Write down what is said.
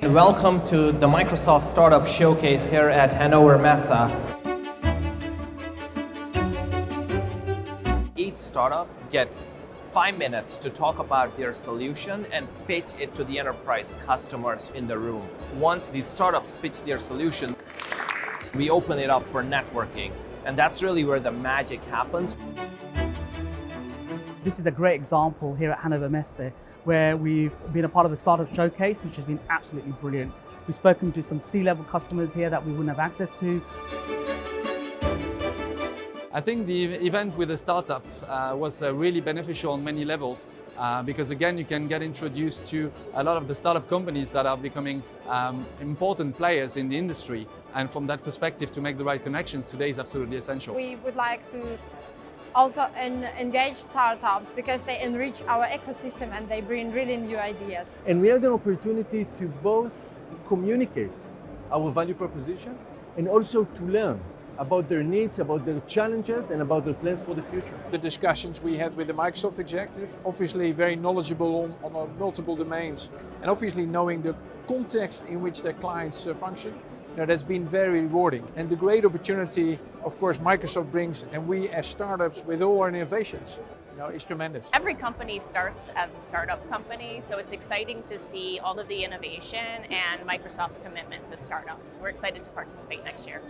Welcome to the Microsoft Startup Showcase here at Hannover Messe. Each startup gets 5 minutes to talk about their solution and pitch it to the enterprise customers in the room. Once these startups pitch their solution, we open it up for networking, and that's really where the magic happens. This is a great example here at Hannover Messe, where we've been a part of the Startup Showcase, which has been absolutely brilliant. We've spoken to some C-level customers here that we wouldn't have access to. I think the event with the startup was really beneficial on many levels because again you can get introduced to a lot of the startup companies that are becoming important players in the industry, and from that perspective to make the right connections today is absolutely essential. We would like to also engage startups because they enrich our ecosystem and they bring really new ideas. And we had an opportunity to both communicate our value proposition and also to learn about their needs, about their challenges, and about their plans for the future. The discussions we had with the Microsoft executive, obviously very knowledgeable on multiple domains, and obviously knowing the context in which their clients function, that's been very rewarding. And the great opportunity, of course, Microsoft brings, and we as startups with all our innovations, is tremendous. Every company starts as a startup company, so it's exciting to see all of the innovation and Microsoft's commitment to startups. We're excited to participate next year.